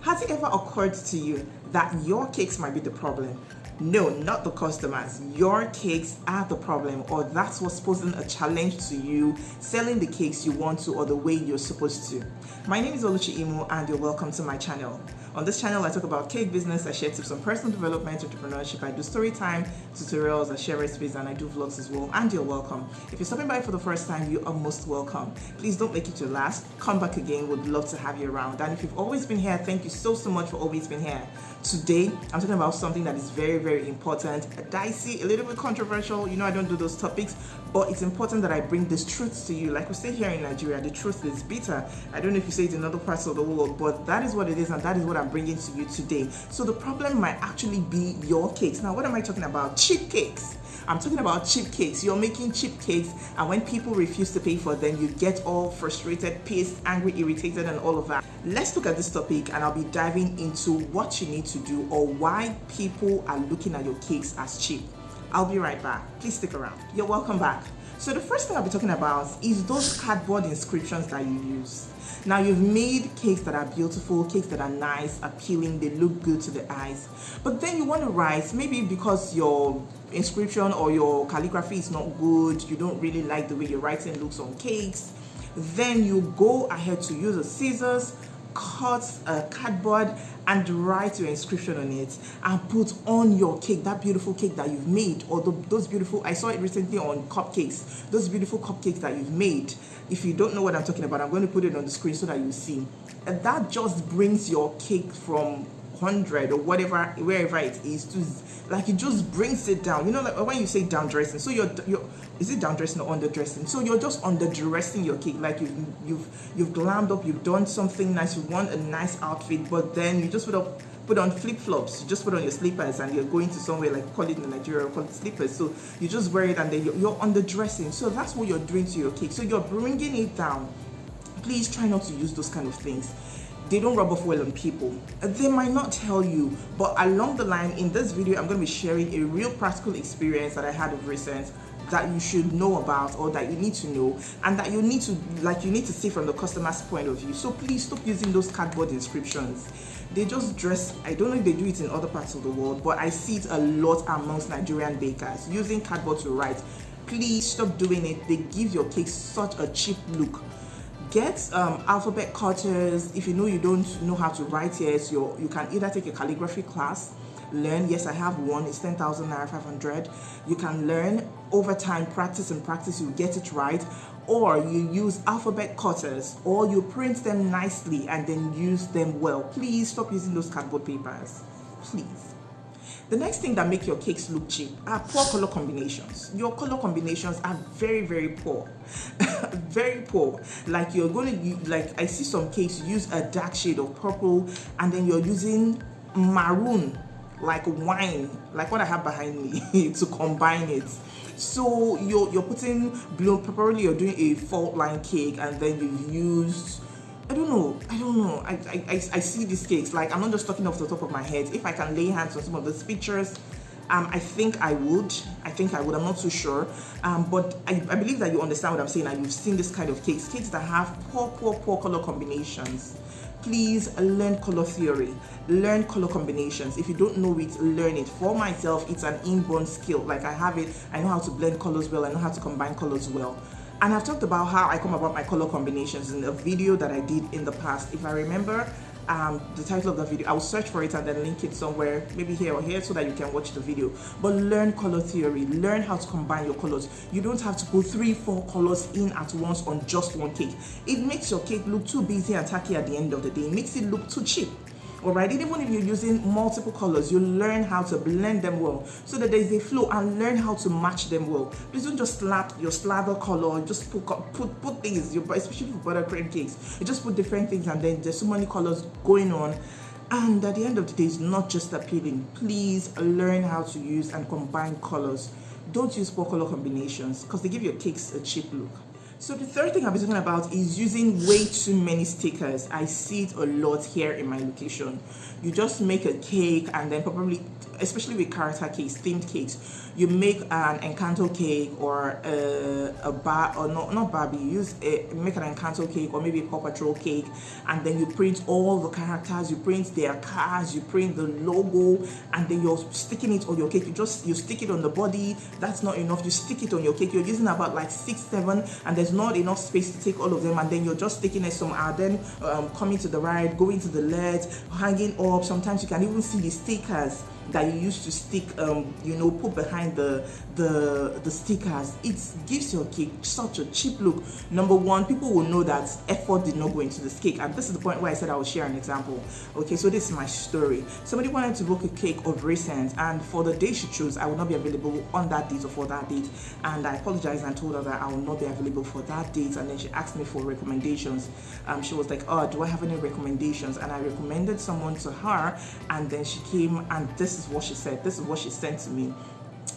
Has it ever occurred to you that your cakes might be the problem? No, not the customers. Your cakes are the problem, or that's what's posing a challenge to you selling the cakes you want to or the way you're supposed to. My name is Oluchiimoh and you're welcome to my channel. On this channel, I talk about cake business, I share tips on personal development, entrepreneurship, I do story time, tutorials, I share recipes, and I do vlogs as well, and you're welcome. If you're stopping by for the first time, you are most welcome. Please don't make it your last. Come back again, would love to have you around. And if you've always been here, thank you so much for always being here. Today, I'm talking about something that is very important, dicey, a little bit controversial. You know I don't do those topics, but it's important that I bring this truth to you. Like we say here in Nigeria, the truth is bitter. I don't know if you say it in other parts of the world, but that is what it is, and that is what I'm bringing to you today. So the problem might actually be your cakes. Now, what am I talking about? Cheap cakes. I'm talking about cheap cakes. You're making cheap cakes, and when people refuse to pay for them, you get all frustrated, pissed, angry, irritated, and all of that. Let's look at this topic, and I'll be diving into what you need to do or why people are looking at your cakes as cheap. I'll be right back. Please stick around. You're welcome back. So the first thing I'll be talking about is those cardboard inscriptions that you use. Now, you've made cakes that are beautiful, cakes that are nice, appealing, they look good to the eyes. But then you want to write, maybe because your inscription or your calligraphy is not good, you don't really like the way your writing looks on cakes, then you go ahead to use a scissors, cut a cardboard and write your inscription on it and put on your cake, that beautiful cake that you've made, or those beautiful, I saw it recently on cupcakes, those beautiful cupcakes that you've made. If you don't know what I'm talking about, I'm going to put it on the screen so that you see. And that just brings your cake from 100 or whatever, wherever it is, to like, it just brings it down. You know, like when you say down dressing, so you're is it down dressing or under dressing? So you're just under dressing your cake, like you've glammed up, you've done something nice, you want a nice outfit, but then you just put on flip-flops, you just put on your slippers, and you're going to somewhere, like call it in Nigeria, call it slippers. So you just wear it and then you're under dressing. So that's what you're doing to your cake. So you're bringing it down. Please try not to use those kind of things. They don't rub off well on people. They might not tell you, but along the line in this video, I'm going to be sharing a real practical experience that I had of recent that you should know about, or that you need to know, and that you need to see from the customer's point of view. So please stop using those cardboard inscriptions. They just dress, I don't know if they do it in other parts of the world, but I see it a lot amongst Nigerian bakers using cardboard to write. Please stop doing it. They give your cake such a cheap look. Get alphabet cutters. If you know you don't know how to write yet, you can either take a calligraphy class, learn. Yes, I have one. It's 10,000 naira, 500. You can learn over time, practice and practice, you get it right. Or you use alphabet cutters, or you print them nicely and then use them well. Please stop using those cardboard papers, please. The next thing that make your cakes look cheap are poor color combinations. Your color combinations are very poor. Very poor. Like you're going to, like I see some cakes use a dark shade of purple, and then you're using maroon, like wine, like what I have behind me, to combine it. So you're putting blue, probably you're doing a fault line cake, and then you've used, I don't know. I see these cakes. Like, I'm not just talking off the top of my head. If I can lay hands on some of those pictures, I think I would. I'm not too sure. But I believe that you understand what I'm saying, and you've seen this kind of cakes that have poor color combinations. Please learn color theory, learn color combinations. If you don't know it, learn it. For myself, it's an inborn skill. Like, I have it. I know how to blend colors well. I know how to combine colors well. And I've talked about how I come about my color combinations in a video that I did in the past. If I remember the title of the video, I will search for it and then link it somewhere, maybe here or here, so that you can watch the video. But learn color theory, learn how to combine your colors. You don't have to put 3-4 colors in at once on just one cake. It makes your cake look too busy and tacky at the end of the day. It makes it look too cheap. Alright, even if you're using multiple colors, you learn how to blend them well so that there's a flow, and learn how to match them well. Please don't just slap your slather color, just put things, especially for buttercream cakes. You just put different things, and then there's so many colors going on, and at the end of the day, it's not just appealing. Please learn how to use and combine colors. Don't use poor color combinations, because they give your cakes a cheap look. So the third thing I'll be talking about is using way too many stickers. I see it a lot here in my location. You just make a cake and then probably, especially with character cakes, themed cakes, you make an Encanto cake or not Barbie. You make an Encanto cake or maybe a Paw Patrol cake, and then you print all the characters, you print their cars, you print the logo, and then you're sticking it on your cake. You stick it on the body. That's not enough. You stick it on your cake. You're using about like 6, 7, and there's not enough space to take all of them, and then you're just sticking it. Some are then coming to the right, going to the left, hanging up. Sometimes you can even see the stickers that you used to stick, put behind the stickers. It gives your cake such a cheap look. Number one, people will know that effort did not go into this cake, and this is the point where I said I will share an example. Okay, so this is my story. Somebody wanted to book a cake of recent, and for the day she chose, I will not be available on that date or for that date, and I apologized and told her that I will not be available for that date, and then she asked me for recommendations. She was like, oh, do I have any recommendations? And I recommended someone to her, and then she came, and this is what she said. This is what she sent to me.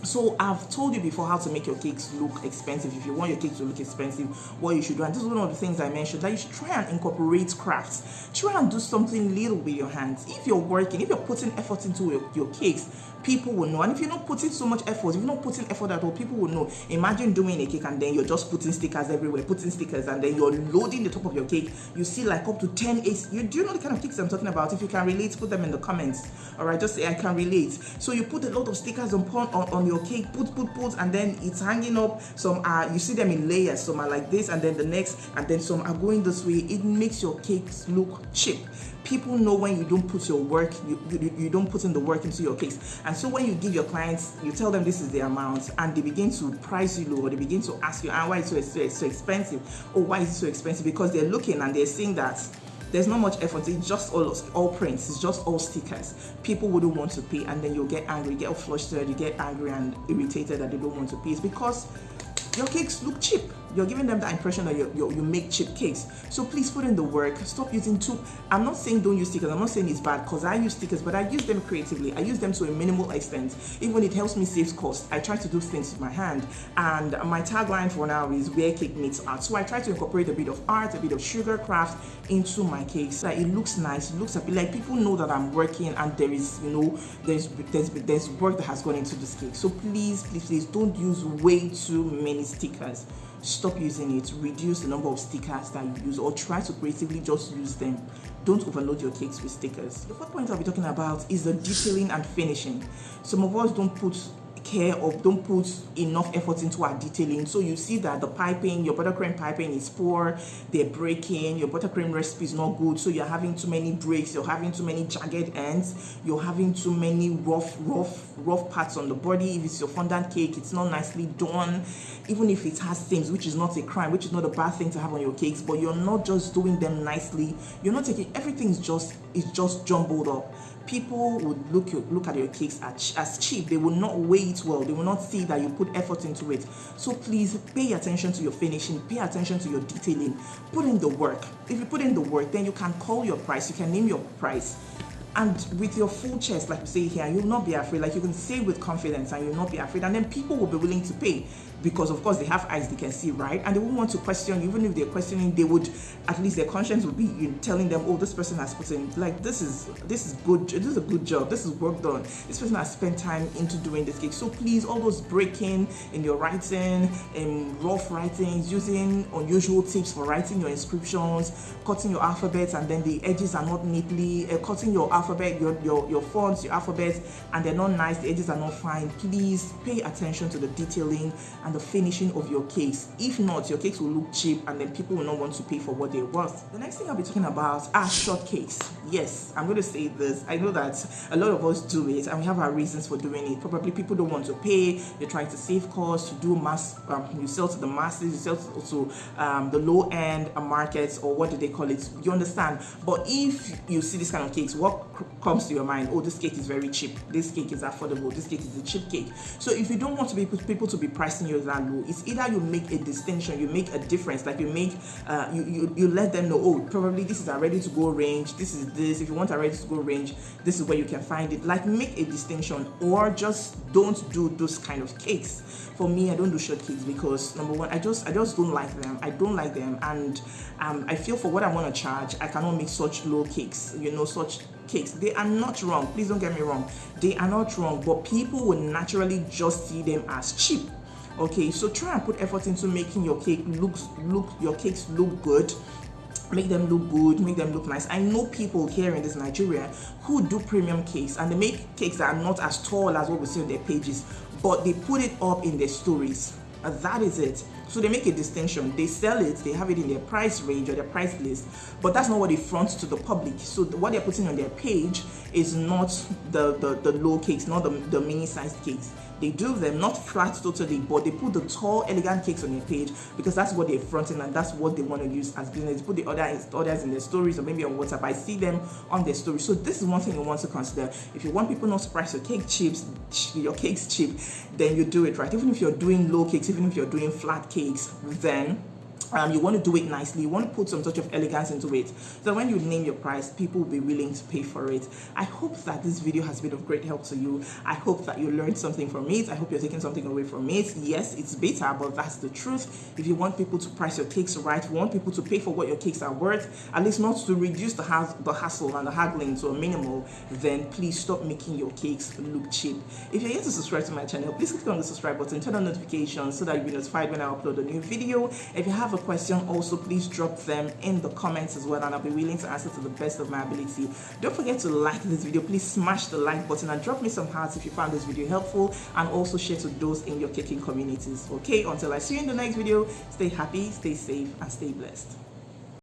So I've told you before how to make your cakes look expensive. If you want your cake to look expensive, what you should do, and this is one of the things I mentioned, that you should try and incorporate crafts. Try and do something little with your hands. If you're putting effort into your cakes, people will know. And if you're not putting so much effort, if you're not putting effort at all, people will know. Imagine doing a cake and then you're just putting stickers everywhere, and then you're loading the top of your cake. You see like up to 10 do you know the kind of cakes I'm talking about? If you can relate, put them in the comments. All right, just say I can relate. So you put a lot of stickers on your cake, put, and then it's hanging up. Some are, you see them in layers. Some are like this, and then the next, and then some are going this way. It makes your cakes look cheap. People know when you don't put your work, you don't put in the work into your cakes. And so when you give your clients, you tell them this is the amount, and they begin to price you low, or they begin to ask you, why is it so expensive? Or why is it so expensive? Because they're looking and they're seeing that there's not much effort. It's just all prints. It's just all stickers. People wouldn't want to pay, and then you'll get angry, you get flustered, you get angry and irritated that they don't want to pay. It's because your cakes look cheap. You're giving them the impression that you make cheap cakes. So please put in the work. Stop using I'm not saying don't use stickers. I'm not saying it's bad, because I use stickers, but I use them creatively. I use them to a minimal extent. Even it helps me save costs. I try to do things with my hand. And my tagline for now is where cake meets art. So I try to incorporate a bit of art, a bit of sugar craft into my cakes. So that it looks nice, it looks happy. Like people know that I'm working, and there is, there's work that has gone into this cake. So please don't use way too many stickers. Stop using it. Reduce the number of stickers that you use, or try to creatively just use them. Don't overload your cakes with stickers. The fourth point I'll be talking about is the detailing and finishing. Some of us don't put enough effort into our detailing. So you see that the piping, your buttercream piping is poor, they're breaking, your buttercream recipe is not good, so you're having too many breaks, you're having too many jagged ends, you're having too many rough parts on the body. If it's your fondant cake, it's not nicely done. Even if it has things, which is not a crime, which is not a bad thing to have on your cakes, but you're not just doing them nicely. You're not taking, everything's just jumbled up. People would look at your cakes as cheap. They will not weigh it well. They will not see that you put effort into it. So please pay attention to your finishing. Pay attention to your detailing. Put in the work. If you put in the work, then you can call your price. You can name your price. And with your full chest, like we say here, you'll not be afraid. Like you can say with confidence, and you'll not be afraid. And then people will be willing to pay, because of course they have eyes they can see, right? And they won't want to question. Even if they're questioning, they would, at least their conscience would be telling them, oh, this person has put in, like, this is good. This is a good job. This is work done. This person has spent time into doing this cake. So please, all those breaking in your writing, rough writings, using unusual tips for writing your inscriptions, cutting your alphabet, and then the edges are not neatly, cutting your alphabet, your fonts, your alphabet, and they're not nice, the edges are not fine. Please pay attention to the detailing and the finishing of your cakes. If not, your cakes will look cheap, and then people will not want to pay for what they're worth. The next thing I'll be talking about are short cakes. Yes, I'm going to say this. I know that a lot of us do it, and we have our reasons for doing it. Probably people don't want to pay. You're trying to save costs. You do mass. You sell to the masses. You sell to the low end markets, or what do they call it? You understand? But if you see this kind of cakes, what comes to your mind. Oh, this cake is very cheap, this cake is affordable, this cake is a cheap cake. So if you don't want to be people to be pricing you that low, it's either you make a distinction, you make a difference, like you make you let them know, oh, probably this is a ready to go range, this is this. If you want a ready to go range, this is where you can find it. Like, make a distinction, or just don't do those kind of cakes. For me, I don't do short cakes because, number one, I just don't like them. I don't like them, and I feel for what I want to charge, I cannot make such low cakes, such cakes. They are not wrong, please don't get me wrong, they are not wrong, but people will naturally just see them as cheap. Okay, so try and put effort into making your cake your cakes look good. Make them look good, make them look nice. I know people here in this Nigeria who do premium cakes, and they make cakes that are not as tall as what we see on their pages, but they put it up in their stories. That is it. So they make a distinction. They sell it, they have it in their price range or their price list, but that's not what they front to the public. So what they're putting on their page is not the low cakes, not the mini sized cakes. They do them not flat totally, but they put the tall, elegant cakes on their page because that's what they're fronting and that's what they want to use as business. They put the others in their stories or maybe on WhatsApp. I see them on their stories. So this is one thing you want to consider. If you want people not to price your cakes cheap, then you do it right. Even if you're doing low cakes, even if you're doing flat cakes, then you want to do it nicely. You want to put some touch of elegance into it, so when you name your price, people will be willing to pay for it. I hope that this video has been of great help to you. I hope that you learned something from it. I hope you're taking something away from it. Yes, it's bitter, but that's the truth. If you want people to price your cakes right, if you want people to pay for what your cakes are worth, at least not to reduce the hassle and the haggling to a minimal, then please stop making your cakes look cheap. If you're yet to subscribe to my channel, please click on the subscribe button, turn on notifications so that you'll be notified when I upload a new video. If you have a question, also please drop them in the comments as well, and I'll be willing to answer to the best of my ability. Don't forget to like this video. Please smash the like button and drop me some hearts if you found this video helpful, and also share to those in your caking communities. Okay, until I see you in the next video, stay happy, stay safe, and stay blessed.